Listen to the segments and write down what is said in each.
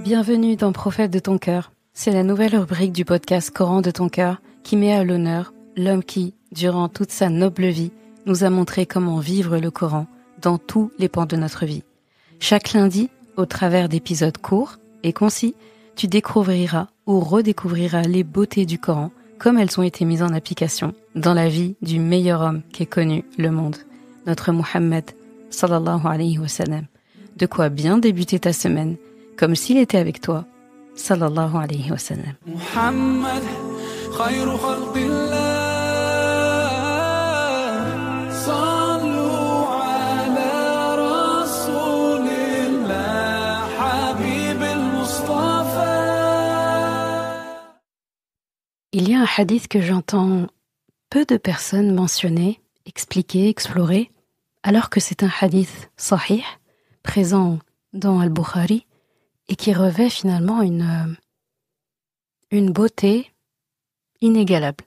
Bienvenue dans Prophète de ton cœur. C'est la nouvelle rubrique du podcast Coran de ton cœur qui met à l'honneur l'homme qui, durant toute sa noble vie, nous a montré comment vivre le Coran dans tous les pans de notre vie. Chaque lundi, au travers d'épisodes courts et concis, tu découvriras ou redécouvriras les beautés du Coran comme elles ont été mises en application dans la vie du meilleur homme qu'ait connu le monde, notre Muhammad sallallahu alayhi wa sallam. De quoi bien débuter ta semaine, comme s'il était avec toi, sallallahu alayhi wa sallam. Muhammad, khayru khalqillah, sallu ala rasulillah, habib al-Mustafa. Il y a un hadith que j'entends peu de personnes mentionner, expliquer, explorer, alors que c'est un hadith sahih, présent dans Al-Bukhari, et qui revêt finalement une beauté inégalable.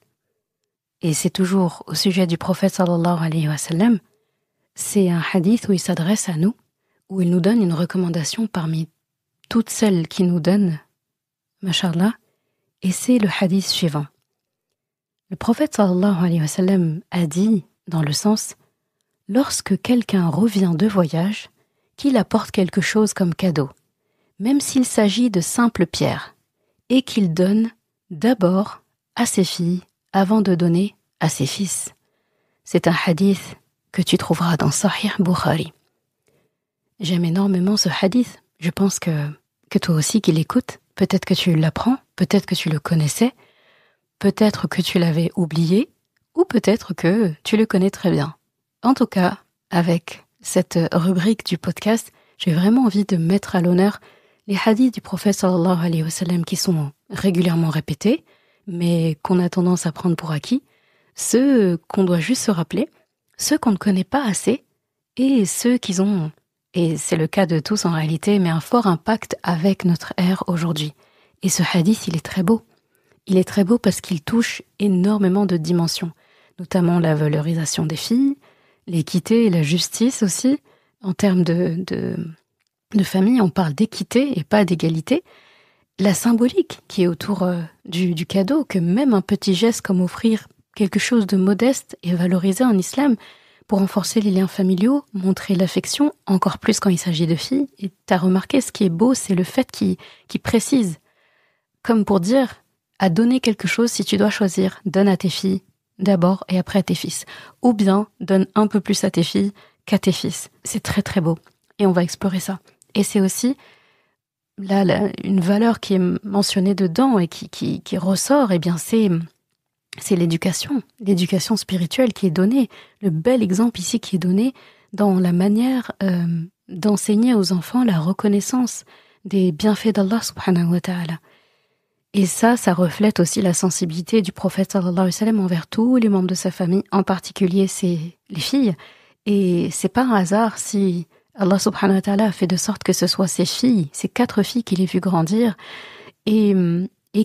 Et c'est toujours au sujet du prophète sallallahu alayhi wa sallam. C'est un hadith où il s'adresse à nous, où il nous donne une recommandation parmi toutes celles qu'il nous donne, mashallah, et c'est le hadith suivant. Le prophète sallallahu alayhi wa sallam a dit, dans le sens, lorsque quelqu'un revient de voyage, qu'il apporte quelque chose comme cadeau, même s'il s'agit de simples pierres, et qu'il donne d'abord à ses filles avant de donner à ses fils. C'est un hadith que tu trouveras dans Sahih Bukhari. J'aime énormément ce hadith. Je pense que toi aussi qui l'écoutes, peut-être que tu l'apprends, peut-être que tu le connaissais, peut-être que tu l'avais oublié, ou peut-être que tu le connais très bien. En tout cas, avec cette rubrique du podcast, j'ai vraiment envie de mettre à l'honneur les hadiths du prophète sallallahu alayhi wa sallam qui sont régulièrement répétés, mais qu'on a tendance à prendre pour acquis, ceux qu'on doit juste se rappeler, ceux qu'on ne connaît pas assez, et ceux qui ont, et c'est le cas de tous en réalité, mais un fort impact avec notre ère aujourd'hui. Et ce hadith, il est très beau. Il est très beau parce qu'il touche énormément de dimensions, notamment la valorisation des filles, l'équité et la justice aussi. En termes de famille, on parle d'équité et pas d'égalité. La symbolique qui est autour du cadeau, que même un petit geste comme offrir quelque chose de modeste est valorisé en islam pour renforcer les liens familiaux, montrer l'affection, encore plus quand il s'agit de filles. Et tu as remarqué, ce qui est beau, c'est le fait qu'il précise, comme pour dire, à donner quelque chose, si tu dois choisir, donne à tes filles d'abord et après à tes fils. Ou bien, donne un peu plus à tes filles qu'à tes fils. C'est très très beau. Et on va explorer ça. Et c'est aussi là une valeur qui est mentionnée dedans et qui ressort, eh bien c'est l'éducation. L'éducation spirituelle qui est donnée. Le bel exemple ici qui est donné dans la manière d'enseigner aux enfants la reconnaissance des bienfaits d'Allah subhanahu wa ta'ala. Et ça reflète aussi la sensibilité du prophète sallallahu alayhi wa sallam envers tous les membres de sa famille, en particulier les filles. Et c'est pas un hasard si Allah subhanahu wa ta'ala a fait de sorte que ce soit ses filles, ces 4 filles qu'il ait vu grandir, et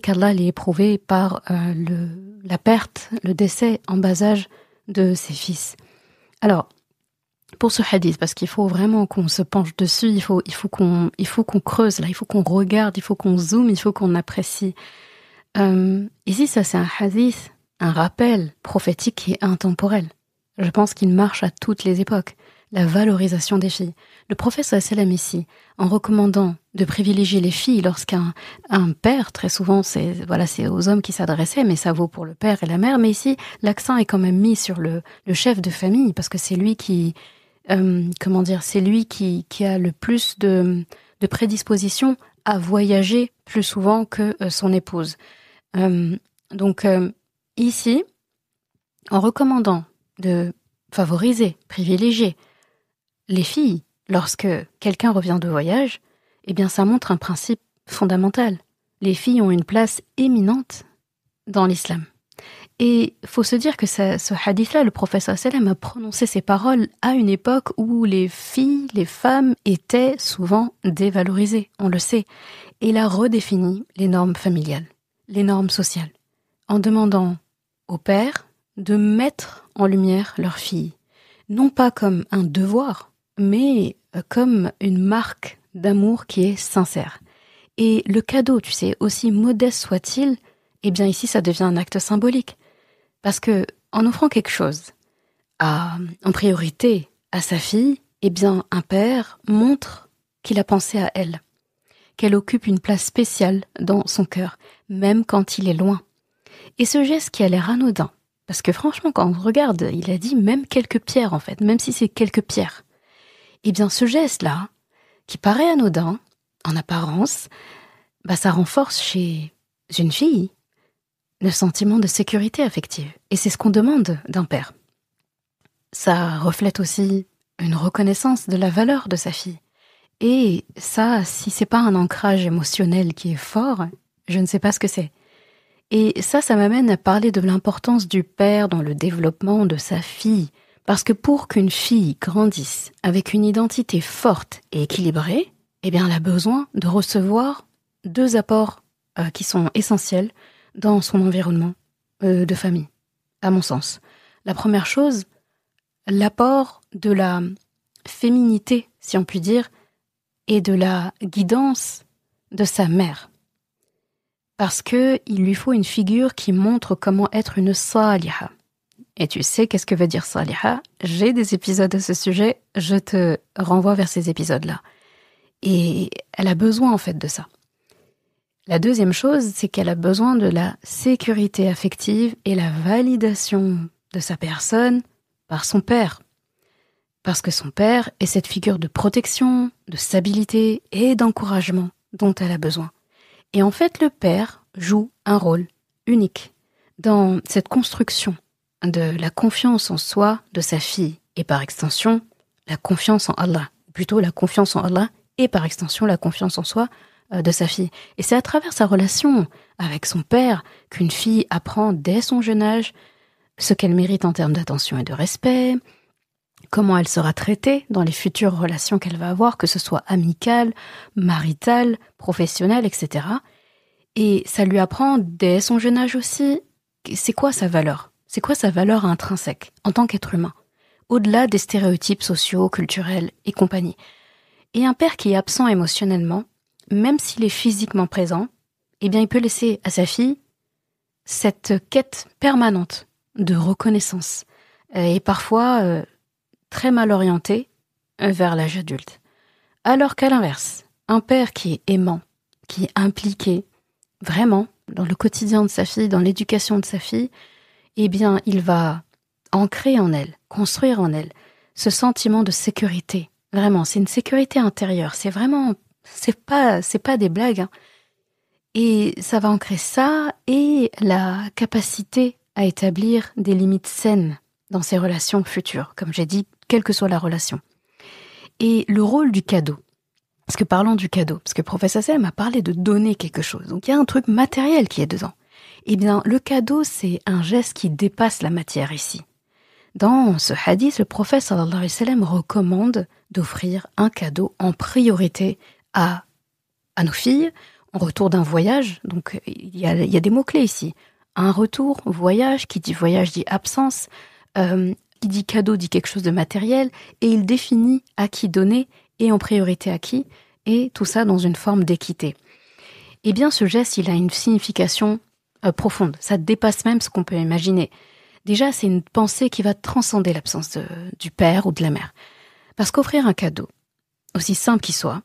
qu'Allah l'ait éprouvé par la perte, le décès en bas âge de ses fils. Alors, pour ce hadith, parce qu'il faut vraiment qu'on se penche dessus, il faut qu'on creuse là, il faut qu'on regarde, il faut qu'on zoome, il faut qu'on apprécie. Ici, ça c'est un hadith, un rappel prophétique qui est intemporel. Je pense qu'il marche à toutes les époques. La valorisation des filles. Le prophète sallallahu alayhi wa sallam ici, en recommandant de privilégier les filles lorsqu'un père, très souvent c'est aux hommes qui s'adressaient, mais ça vaut pour le père et la mère, mais ici l'accent est quand même mis sur le chef de famille, parce que c'est lui qui c'est lui qui a le plus de prédisposition à voyager plus souvent que son épouse. Donc ici, en recommandant de favoriser, privilégier les filles lorsque quelqu'un revient de voyage, eh bien ça montre un principe fondamental. Les filles ont une place éminente dans l'islam. Et il faut se dire que ce hadith-là, le prophète sallallahu alayhi wa sallam a prononcé ces paroles à une époque où les filles, les femmes étaient souvent dévalorisées, on le sait. Et il a redéfini les normes familiales, les normes sociales, en demandant aux pères de mettre en lumière leurs filles, non pas comme un devoir, mais comme une marque d'amour qui est sincère. Et le cadeau, tu sais, aussi modeste soit-il, eh bien ici ça devient un acte symbolique. Parce que en offrant quelque chose en priorité à sa fille, eh bien un père montre qu'il a pensé à elle, qu'elle occupe une place spéciale dans son cœur, même quand il est loin. Et ce geste qui a l'air anodin, parce que franchement quand on regarde, il a dit même quelques pierres en fait, même si c'est quelques pierres. Eh bien ce geste-là, qui paraît anodin, en apparence, ça renforce chez une fille le sentiment de sécurité affective. Et c'est ce qu'on demande d'un père. Ça reflète aussi une reconnaissance de la valeur de sa fille. Et ça, si c'est pas un ancrage émotionnel qui est fort, je ne sais pas ce que c'est. Et ça m'amène à parler de l'importance du père dans le développement de sa fille. Parce que pour qu'une fille grandisse avec une identité forte et équilibrée, eh bien, elle a besoin de recevoir 2 apports qui sont essentiels dans son environnement de famille, à mon sens. La première chose, l'apport de la féminité, si on peut dire, et de la guidance de sa mère. Parce que il lui faut une figure qui montre comment être une saliha. Et tu sais qu'est-ce que veut dire saliha? J'ai des épisodes à ce sujet, je te renvoie vers ces épisodes-là. Et elle a besoin en fait de ça. La deuxième chose, c'est qu'elle a besoin de la sécurité affective et la validation de sa personne par son père. Parce que son père est cette figure de protection, de stabilité et d'encouragement dont elle a besoin. Et en fait, le père joue un rôle unique dans cette construction de la confiance en soi de sa fille et par extension, la confiance en Allah. Plutôt la confiance en Allah et par extension, la confiance en soi de sa fille. Et c'est à travers sa relation avec son père qu'une fille apprend dès son jeune âge ce qu'elle mérite en termes d'attention et de respect, comment elle sera traitée dans les futures relations qu'elle va avoir, que ce soit amicales, maritales, professionnelles, etc. Et ça lui apprend dès son jeune âge aussi, c'est quoi sa valeur? C'est quoi sa valeur intrinsèque en tant qu'être humain, au-delà des stéréotypes sociaux, culturels et compagnie. Et un père qui est absent émotionnellement, même s'il est physiquement présent, eh bien il peut laisser à sa fille cette quête permanente de reconnaissance et parfois très mal orientée vers l'âge adulte. Alors qu'à l'inverse, un père qui est aimant, qui est impliqué vraiment dans le quotidien de sa fille, dans l'éducation de sa fille, eh bien il va ancrer en elle, construire en elle ce sentiment de sécurité. Vraiment, c'est une sécurité intérieure, c'est vraiment, c'est pas des blagues, hein. Et ça va ancrer ça et la capacité à établir des limites saines dans ses relations futures, comme j'ai dit, quelle que soit la relation. Et le rôle du cadeau, parce que parlons du cadeau, parce que professeur Salem a parlé de donner quelque chose, donc il y a un truc matériel qui est dedans. Eh bien, le cadeau, c'est un geste qui dépasse la matière ici. Dans ce hadith, le prophète sallallahu alayhi wa sallam recommande d'offrir un cadeau en priorité à nos filles, en retour d'un voyage. Donc, il y a des mots-clés ici. Un retour, voyage, qui dit voyage dit absence, qui dit cadeau dit quelque chose de matériel, et il définit à qui donner et en priorité à qui, et tout ça dans une forme d'équité. Eh bien, ce geste, il a une signification profonde. Ça dépasse même ce qu'on peut imaginer. Déjà, c'est une pensée qui va transcender l'absence du père ou de la mère. Parce qu'offrir un cadeau, aussi simple qu'il soit,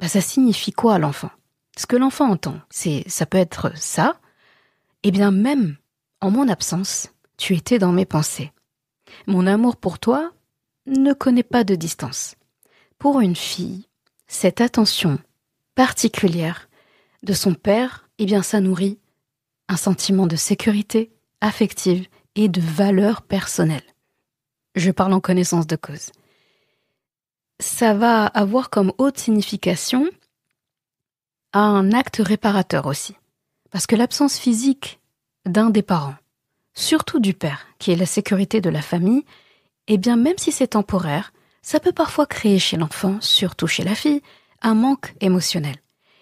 ça signifie quoi à l'enfant? Ce que l'enfant entend, ça peut être ça. Eh bien, même en mon absence, tu étais dans mes pensées. Mon amour pour toi ne connaît pas de distance. Pour une fille, cette attention particulière de son père, eh bien, ça nourrit un sentiment de sécurité affective et de valeur personnelle. Je parle en connaissance de cause. Ça va avoir comme haute signification un acte réparateur aussi. Parce que l'absence physique d'un des parents, surtout du père, qui est la sécurité de la famille, eh bien, même si c'est temporaire, ça peut parfois créer chez l'enfant, surtout chez la fille, un manque émotionnel.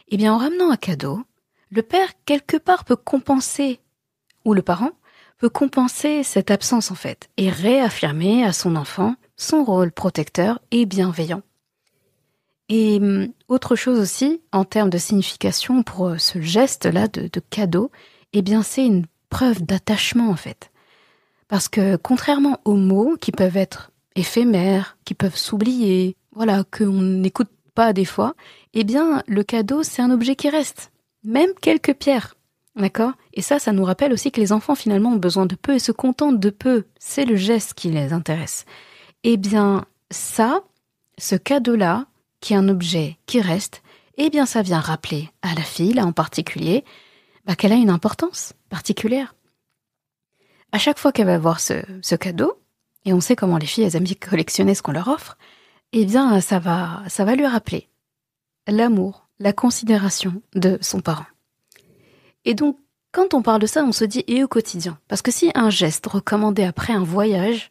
Eh bien, en ramenant un cadeau, le père, quelque part, peut compenser, ou le parent, peut compenser cette absence, en fait, et réaffirmer à son enfant son rôle protecteur et bienveillant. Et autre chose aussi, en termes de signification pour ce geste-là de cadeau, eh bien c'est une preuve d'attachement en fait. Parce que contrairement aux mots qui peuvent être éphémères, qui peuvent s'oublier, voilà, qu'on n'écoute pas des fois, eh bien le cadeau c'est un objet qui reste, même quelques pierres, d'accord ? Et ça nous rappelle aussi que les enfants finalement ont besoin de peu et se contentent de peu, c'est le geste qui les intéresse. Eh bien ça, ce cadeau-là, qui est un objet qui reste, eh bien ça vient rappeler à la fille, là en particulier, qu'elle a une importance particulière. À chaque fois qu'elle va voir ce cadeau, et on sait comment les filles elles aiment collectionner ce qu'on leur offre, eh bien ça va lui rappeler l'amour, la considération de son parent. Et donc, quand on parle de ça, on se dit et au quotidien. Parce que si un geste recommandé après un voyage,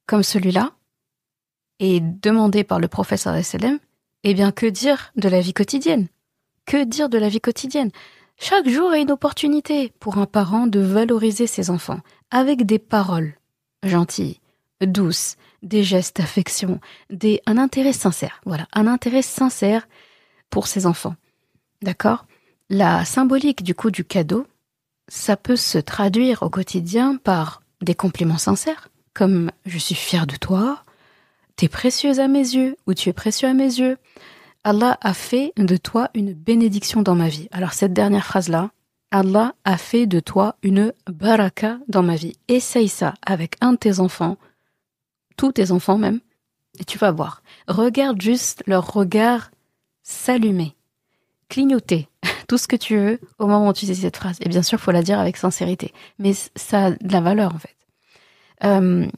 comme celui-là, est demandé par le prophète sallallahu alayhi wa sallam, eh bien, que dire de la vie quotidienne ? Que dire de la vie quotidienne ? Chaque jour est une opportunité pour un parent de valoriser ses enfants avec des paroles gentilles, douces, des gestes d'affection, un intérêt sincère. Voilà, un intérêt sincère pour ses enfants. D'accord ? La symbolique du coup du cadeau, ça peut se traduire au quotidien par des compliments sincères, comme « je suis fière de toi », « t'es précieuse à mes yeux » ou « tu es précieux à mes yeux ». Allah a fait de toi une bénédiction dans ma vie. Alors cette dernière phrase-là, Allah a fait de toi une baraka dans ma vie. Essaye ça avec un de tes enfants, tous tes enfants même, et tu vas voir. Regarde juste leur regard s'allumer, clignoter, tout ce que tu veux au moment où tu dis cette phrase. Et bien sûr, il faut la dire avec sincérité. Mais ça a de la valeur en fait.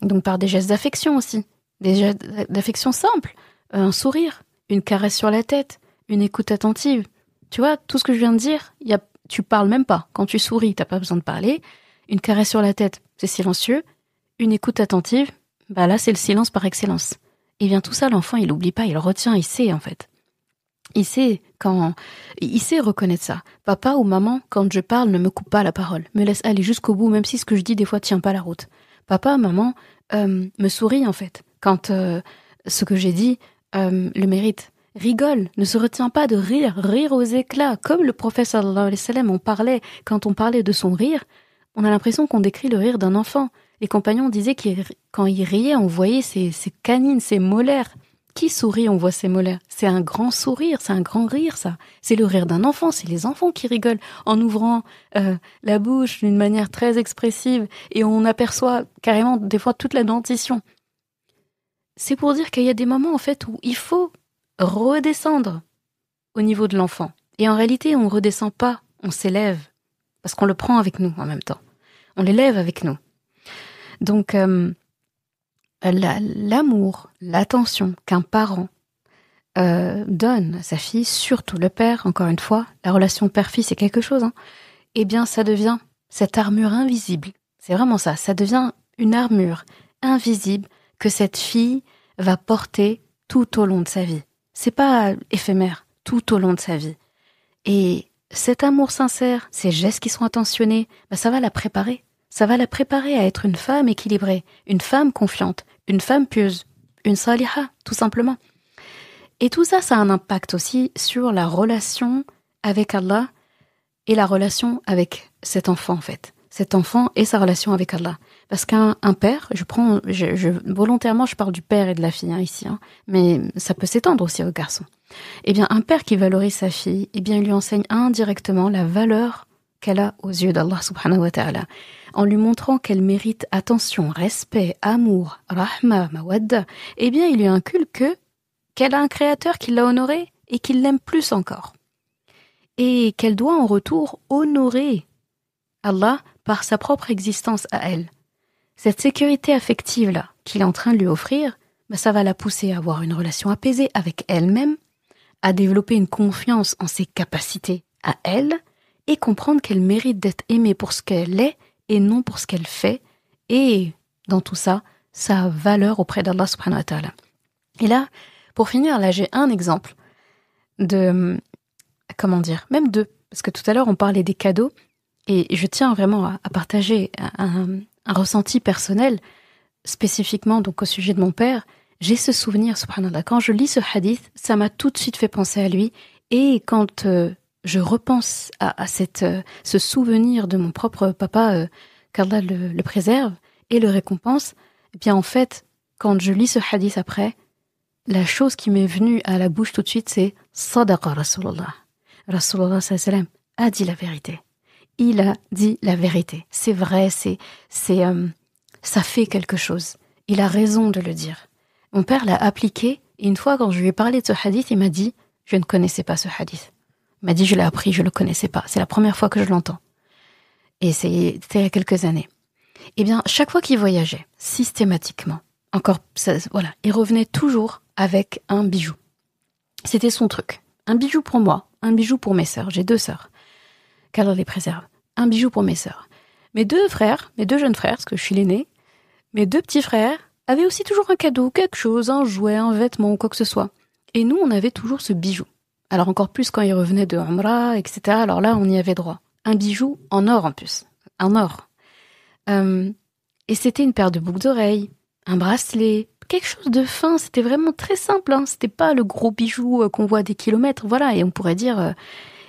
Donc par des gestes d'affection aussi. Des gestes d'affection simples, un sourire, une caresse sur la tête, une écoute attentive. Tu vois, tout ce que je viens de dire, tu parles même pas. Quand tu souris, t'as pas besoin de parler. Une caresse sur la tête, c'est silencieux. Une écoute attentive, là, c'est le silence par excellence. Et bien tout ça, l'enfant, il l'oublie pas, il le retient, il sait en fait. Il sait reconnaître ça. Papa ou maman, quand je parle, ne me coupe pas la parole. Me laisse aller jusqu'au bout, même si ce que je dis, des fois, tient pas la route. Papa, maman, me sourit en fait. Quand ce que j'ai dit le mérite. Rigole, ne se retient pas de rire aux éclats. Comme le prophète sallallahu alayhi wa sallam, quand on parlait de son rire, on a l'impression qu'on décrit le rire d'un enfant. Les compagnons disaient que quand il riait, on voyait ses canines, ses molaires. Qui sourit, on voit ses molaires. C'est un grand sourire, c'est un grand rire, ça. C'est le rire d'un enfant, c'est les enfants qui rigolent en ouvrant la bouche d'une manière très expressive et on aperçoit carrément des fois toute la dentition. C'est pour dire qu'il y a des moments en fait où il faut redescendre au niveau de l'enfant. Et en réalité, on ne redescend pas, on s'élève. Parce qu'on le prend avec nous en même temps. On l'élève avec nous. Donc, l'amour, l'attention qu'un parent donne à sa fille, surtout le père, encore une fois, la relation père-fils c'est quelque chose, eh bien ça devient cette armure invisible. C'est vraiment ça, ça devient une armure invisible que cette fille va porter tout au long de sa vie. C'est pas éphémère, tout au long de sa vie. Et cet amour sincère, ces gestes qui sont attentionnés, ça va la préparer. Ça va la préparer à être une femme équilibrée, une femme confiante, une femme pieuse, une saliha, tout simplement. Et tout ça, ça a un impact aussi sur la relation avec Allah et la relation avec cet enfant, en fait. Cet enfant et sa relation avec Allah. Parce qu'un père, volontairement, je parle du père et de la fille ici, mais ça peut s'étendre aussi aux garçons. Eh bien, un père qui valorise sa fille, eh bien, il lui enseigne indirectement la valeur qu'elle a aux yeux d'Allah subhanahu wa ta'ala, en lui montrant qu'elle mérite attention, respect, amour, rahma, mawadda, eh bien, il lui inculque qu'elle a un créateur qui l'a honorée et qui l'aime plus encore. Et qu'elle doit en retour honorer Allah par sa propre existence à elle. Cette sécurité affective-là qu'il est en train de lui offrir, ça va la pousser à avoir une relation apaisée avec elle-même, à développer une confiance en ses capacités à elle, et comprendre qu'elle mérite d'être aimée pour ce qu'elle est et non pour ce qu'elle fait, et dans tout ça, sa valeur auprès d'Allah subhanahu wa ta'ala. Et là, pour finir, là j'ai un exemple de, même deux, parce que tout à l'heure on parlait des cadeaux, et je tiens vraiment à partager un ressenti personnel. spécifiquement donc au sujet de mon père, j'ai ce souvenir, subhanallah. Quand je lis ce hadith, ça m'a tout de suite fait penser à lui. Et quand je repense à ce souvenir de mon propre papa, qu'Allah le préserve et le récompense, eh bien en fait, quand je lis ce hadith après, la chose qui m'est venue à la bouche tout de suite, c'est Sadaqa Rasulullah. Rasulullah sallallahu alayhi wa sallam a dit la vérité. Il a dit la vérité. C'est vrai, ça fait quelque chose. Il a raison de le dire. Mon père l'a appliqué, et une fois quand je lui ai parlé de ce hadith, il m'a dit, je ne connaissais pas ce hadith. Il m'a dit, je l'ai appris, je ne le connaissais pas. C'est la première fois que je l'entends. Et c'était il y a quelques années. Eh bien, chaque fois qu'il voyageait, systématiquement, il revenait toujours avec un bijou. C'était son truc. Un bijou pour moi, un bijou pour mes sœurs. J'ai 2 sœurs. Qu'Allah les préserve. Un bijou pour mes sœurs. Mes 2 jeunes frères, parce que je suis l'aînée, mes 2 petits frères avaient aussi toujours un cadeau, quelque chose, un jouet, un vêtement ou quoi que ce soit. Et nous, on avait toujours ce bijou. Alors encore plus quand ils revenaient de Umrah, etc. Alors là, on y avait droit. Un bijou en or en plus. En or. Et c'était une paire de boucles d'oreilles, un bracelet, quelque chose de fin. C'était vraiment très simple. C'était pas le gros bijou qu'on voit à des kilomètres. Voilà. Et on pourrait dire,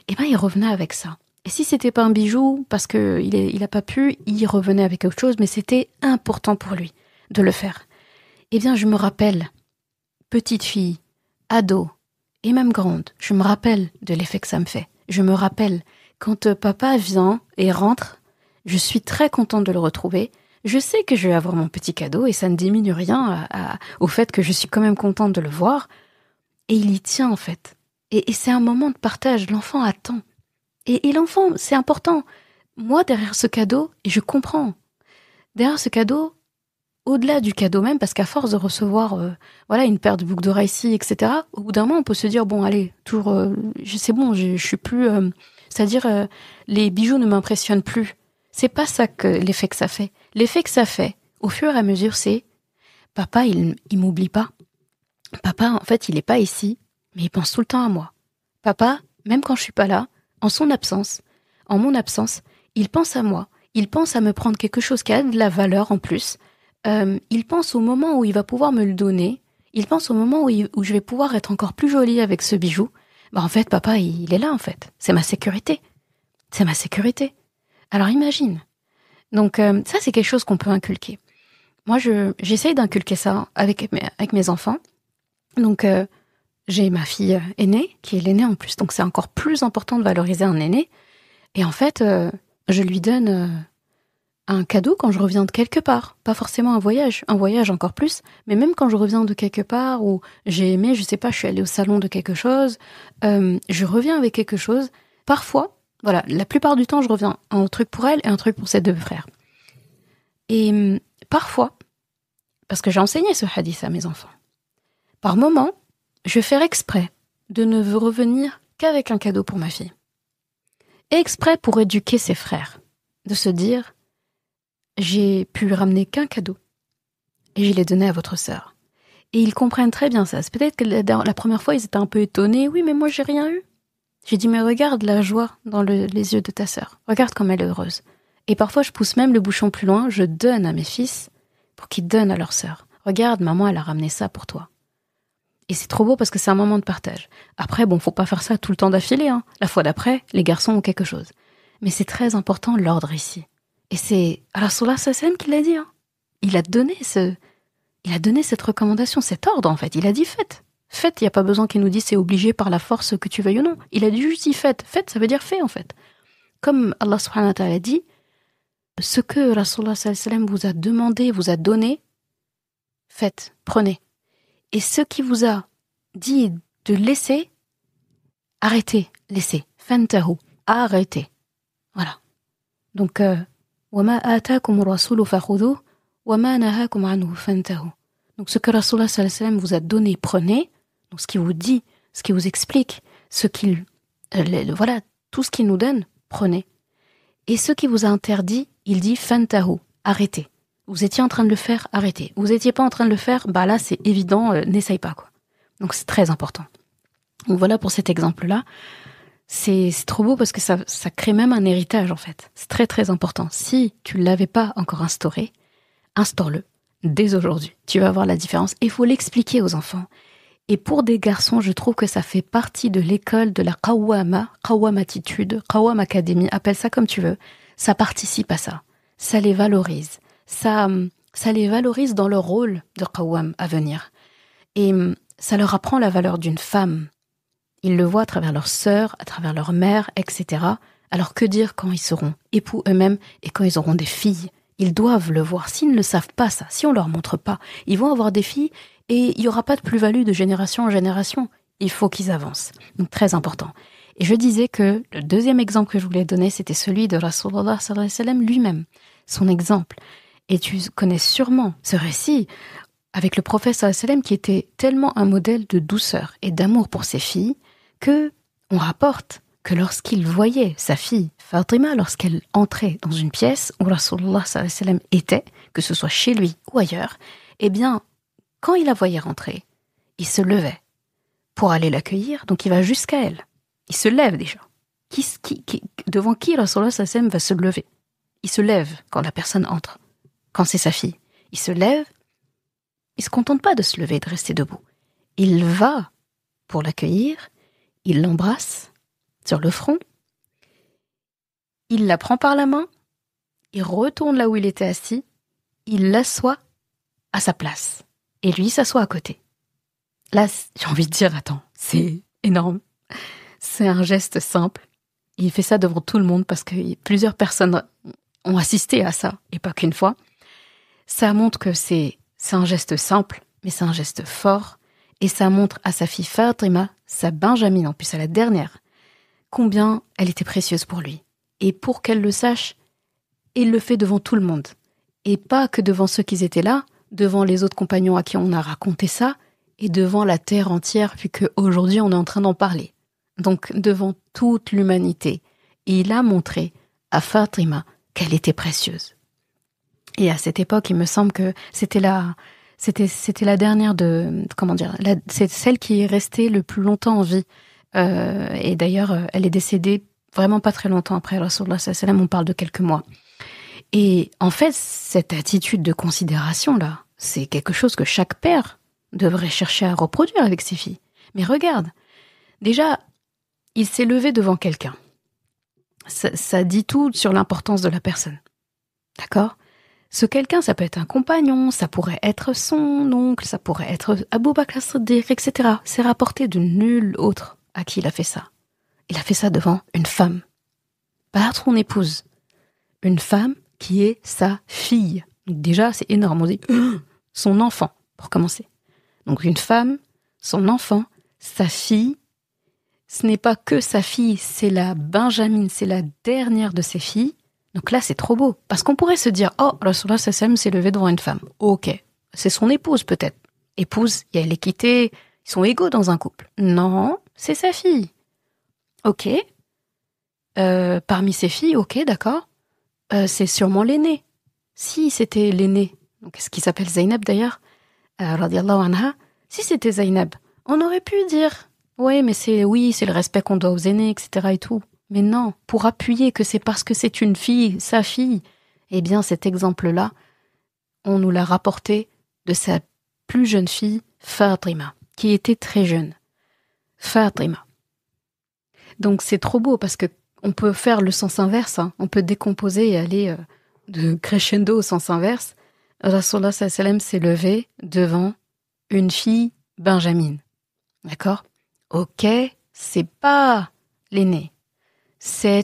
il revenait avec ça. Et si c'était pas un bijou, parce qu'il a pas pu, il revenait avec quelque chose, mais c'était important pour lui de le faire. Eh bien, je me rappelle, petite fille, ado, et même grande, je me rappelle de l'effet que ça me fait. Je me rappelle, quand papa vient et rentre, je suis très contente de le retrouver. Je sais que je vais avoir mon petit cadeau, et ça ne diminue rien au fait que je suis quand même contente de le voir. Et il y tient, en fait. Et c'est un moment de partage, l'enfant attend. Et l'enfant, c'est important. Moi, derrière ce cadeau, et je comprends, derrière ce cadeau, au-delà du cadeau même, parce qu'à force de recevoir une paire de boucles d'oreilles ici, etc., au bout d'un moment, on peut se dire, bon, allez, toujours, c'est bon, je suis plus... c'est-à-dire, les bijoux ne m'impressionnent plus. C'est pas ça l'effet que ça fait. L'effet que ça fait, au fur et à mesure, c'est, papa, il m'oublie pas. Papa, en fait, il est pas ici, mais il pense tout le temps à moi. Papa, même quand je suis pas là, en mon absence, il pense à moi. Il pense à me prendre quelque chose qui a de la valeur en plus. Il pense au moment où il va pouvoir me le donner. Il pense au moment où je vais pouvoir être encore plus jolie avec ce bijou. En fait, papa, il est là, en fait. C'est ma sécurité. C'est ma sécurité. Alors, imagine. Donc, ça, c'est quelque chose qu'on peut inculquer. Moi, j'essaye d'inculquer ça avec mes enfants. Donc, j'ai ma fille aînée, qui est l'aînée en plus. Donc, c'est encore plus important de valoriser un aîné. Et en fait, je lui donne... un cadeau quand je reviens de quelque part, pas forcément un voyage encore plus, mais même quand je reviens de quelque part où j'ai aimé, je sais pas, je suis allée au salon de quelque chose, je reviens avec quelque chose. Parfois, voilà, la plupart du temps, je reviens un truc pour elle et un truc pour ses 2 frères. Et parfois, parce que j'ai enseigné ce hadith à mes enfants, par moment, je vais faire exprès de ne revenir qu'avec un cadeau pour ma fille. Et exprès pour éduquer ses frères, de se dire... j'ai pu lui ramener qu'un cadeau et je l'ai donné à votre sœur. Et ils comprennent très bien ça. C'est peut-être que la première fois, ils étaient un peu étonnés. Oui, mais moi, j'ai rien eu. J'ai dit, mais regarde la joie dans les yeux de ta sœur. Regarde comme elle est heureuse. Et parfois, je pousse même le bouchon plus loin. Je donne à mes fils pour qu'ils donnent à leur sœur. Regarde, maman, elle a ramené ça pour toi. Et c'est trop beau parce que c'est un moment de partage. Après, bon, faut pas faire ça tout le temps d'affilée. La fois d'après, les garçons ont quelque chose. Mais c'est très important l'ordre ici. Et c'est Rasulullah sallam qui l'a dit. Il a donné cette recommandation, cet ordre en fait. Il a dit faites. Faites, il n'y a pas besoin qu'il nous dise c'est obligé par la force que tu veuilles ou non. Il a dit juste dit faites. Faites, ça veut dire fait en fait. Comme Allah subhanahu wa ta'ala dit, ce que Rasulullah sallam vous a demandé, vous a donné, faites, prenez. Et ce qui vous a dit de laisser, arrêtez, laissez. Fantahu, arrêtez. Voilà. Donc, وَمَا آتَاكُمُ الرَّسُولُ فَخُذُوهُ وَمَا نَهَاكُمْ عَنْهُ فَانْتَهُوا. Donc ce que Rasulullah sallallahu alayhi wa sallam vous a donné, prenez. Donc ce qu'il vous dit, ce qu'il vous explique, tout ce qu'il nous donne, prenez. Et ce qui vous a interdit, il dit fantahu, arrêtez. Vous étiez en train de le faire, arrêtez. Vous étiez pas en train de le faire, là c'est évident, n'essaye pas quoi. Donc c'est très important. Donc voilà pour cet exemple-là. C'est trop beau parce que ça crée même un héritage en fait. C'est très très important. Si tu ne l'avais pas encore instauré, instaure-le. dès aujourd'hui. Tu vas voir la différence. Et il faut l'expliquer aux enfants. Et pour des garçons, je trouve que ça fait partie de l'école de la Qawwam attitude, Qawwam Academy, appelle ça comme tu veux. Ça participe à ça. Ça les valorise. Ça les valorise dans leur rôle de Qawwam à venir. Et ça leur apprend la valeur d'une femme. Ils le voient à travers leurs sœurs, à travers leur mère, etc. Alors que dire quand ils seront époux eux-mêmes et quand ils auront des filles? Ils doivent le voir. S'ils ne le savent pas ça, si on leur montre pas, ils vont avoir des filles et il n'y aura pas de plus-value de génération en génération. Il faut qu'ils avancent. Donc très important. Et je disais que le deuxième exemple que je voulais donner, c'était celui de Rasulullah sallallahu alayhi wa sallam lui-même. Son exemple. Et tu connais sûrement ce récit avec le prophète sallallahu alayhi wa sallam qui était tellement un modèle de douceur et d'amour pour ses filles que on rapporte que lorsqu'il voyait sa fille Fatima, lorsqu'elle entrait dans une pièce où Rasulullah sallallahu alayhi wa sallam était, que ce soit chez lui ou ailleurs, eh bien, quand il la voyait rentrer, il se levait pour aller l'accueillir, donc il va jusqu'à elle. Il se lève déjà. Devant qui Rasulullah sallallahu alayhi wa sallam va se lever? Il se lève quand la personne entre, quand c'est sa fille. Il se lève, il se contente pas de se lever et de rester debout. Il va pour l'accueillir, il l'embrasse sur le front, il la prend par la main, il retourne là où il était assis, il l'assoit à sa place. Et lui s'assoit à côté. Là, j'ai envie de dire, attends, c'est énorme. C'est un geste simple. Il fait ça devant tout le monde parce que plusieurs personnes ont assisté à ça, et pas qu'une fois. Ça montre que c'est un geste simple, mais c'est un geste fort. Et ça montre à sa fille Fatima, sa Benjamine, en plus à la dernière, combien elle était précieuse pour lui. Et pour qu'elle le sache, il le fait devant tout le monde. Et pas que devant ceux qui étaient là, devant les autres compagnons à qui on a raconté ça, et devant la terre entière, puisque aujourd'hui on est en train d'en parler. Donc devant toute l'humanité. Et il a montré à Fatima qu'elle était précieuse. Et à cette époque, il me semble que c'était la dernière c'est celle qui est restée le plus longtemps en vie. Et d'ailleurs, elle est décédée vraiment pas très longtemps après Rasulullah sallallahu alayhi wa sallam, on parle de quelques mois. Et en fait, cette attitude de considération-là, c'est quelque chose que chaque père devrait chercher à reproduire avec ses filles. Mais regarde, déjà, il s'est levé devant quelqu'un. Ça dit tout sur l'importance de la personne. D'accord ? Ce quelqu'un, ça peut être un compagnon, ça pourrait être son oncle, ça pourrait être Abu Bakr as-Siddiq, etc. C'est rapporté de nul autre à qui il a fait ça. Il a fait ça devant une femme. Pas son épouse. Une femme qui est sa fille. Donc déjà, c'est énorme. On dit son enfant, pour commencer. Donc une femme, son enfant, sa fille. Ce n'est pas que sa fille, c'est la Benjamine, c'est la dernière de ses filles. Donc là, c'est trop beau. Parce qu'on pourrait se dire, oh, Rasulullah sallam s'est levé devant une femme. Ok, c'est son épouse peut-être. Épouse, il y a l'équité, ils sont égaux dans un couple. Non, c'est sa fille. Ok. Parmi ses filles, ok, d'accord. C'est sûrement l'aînée. Si c'était l'aînée, donc ce qui s'appelle Zainab d'ailleurs, radiallahu anha, si c'était Zainab, on aurait pu dire, oui, c'est le respect qu'on doit aux aînés, etc. et tout. Mais non, pour appuyer que c'est parce que c'est une fille, sa fille, eh bien cet exemple-là, on nous l'a rapporté de sa plus jeune fille, Fatima, qui était très jeune. Fatima. Donc c'est trop beau parce que on peut faire le sens inverse, hein. On peut décomposer et aller de crescendo au sens inverse. Rasulullah sallallahu alayhi wa sallam s'est levé devant une fille Benjamine. D'accord ? Ok, c'est pas l'aînée. C'est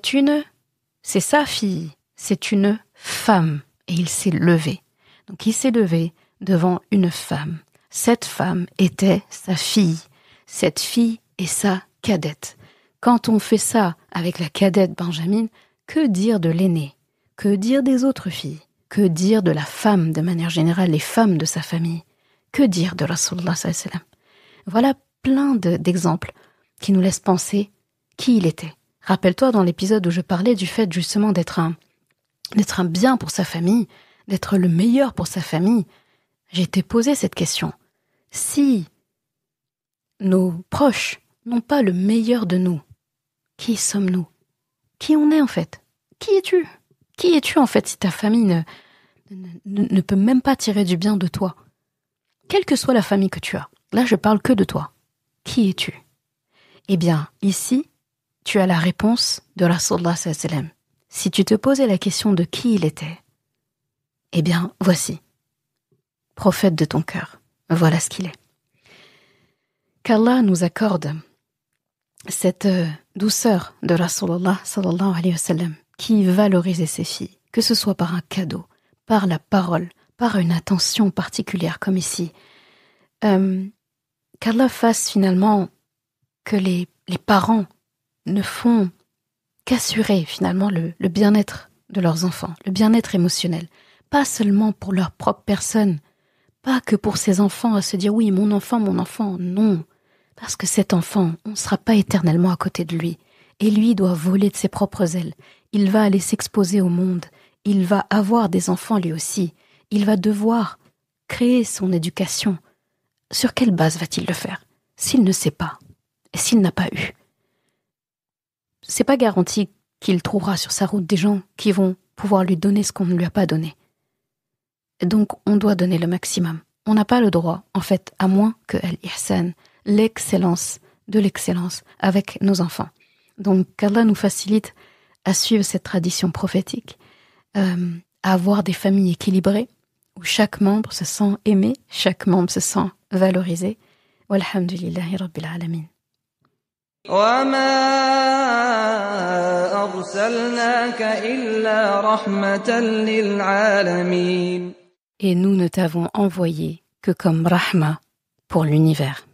sa fille, c'est une femme. Et il s'est levé. Donc il s'est levé devant une femme. Cette femme était sa fille. Cette fille est sa cadette. Quand on fait ça avec la cadette Benjamine, que dire de l'aînée? Que dire des autres filles? Que dire de la femme, de manière générale, les femmes de sa famille? Que dire de Rasulullah sallallahu alayhi wa sallam? Voilà plein d'exemples qui nous laissent penser qui il était. Rappelle-toi dans l'épisode où je parlais du fait justement d'être un bien pour sa famille, d'être le meilleur pour sa famille. J'ai été posé cette question. Si nos proches n'ont pas le meilleur de nous, qui sommes-nous? Qui on est en fait? Qui es-tu? Qui es-tu en fait si ta famille ne peut même pas tirer du bien de toi. Quelle que soit la famille que tu as, là je parle que de toi. Qui es-tu? Eh bien, ici, tu as la réponse de Rasulullah sallallahu alayhi wa sallam. Si tu te posais la question de qui il était, eh bien, voici, prophète de ton cœur, voilà ce qu'il est. Qu'Allah nous accorde cette douceur de Rasulullah sallallahu alayhi wa sallam qui valorisait ses filles, que ce soit par un cadeau, par la parole, par une attention particulière comme ici. Qu'Allah fasse finalement que les parents ne font qu'assurer finalement le bien-être de leurs enfants, le bien-être émotionnel, pas seulement pour leur propre personne, pas que pour ces enfants à se dire oui, mon enfant, non, parce que cet enfant, on ne sera pas éternellement à côté de lui, et lui doit voler de ses propres ailes, il va aller s'exposer au monde, il va avoir des enfants lui aussi, il va devoir créer son éducation. Sur quelle base va-t-il le faire s'il ne sait pas, et s'il n'a pas eu? C'est pas garanti qu'il trouvera sur sa route des gens qui vont pouvoir lui donner ce qu'on ne lui a pas donné. Donc, on doit donner le maximum. On n'a pas le droit, en fait, à moins que al-ihsan, l'excellence de l'excellence avec nos enfants. Donc, qu'Allah nous facilite à suivre cette tradition prophétique, à avoir des familles équilibrées, où chaque membre se sent aimé, chaque membre se sent valorisé. Walhamdulillahi Rabbil Alamin. وَمَا أَرْسَلْنَاكَ إِلَّا رَحْمَةً لِلْعَالَمِينَ. Et nous ne t'avons envoyé que comme rahma pour l'univers.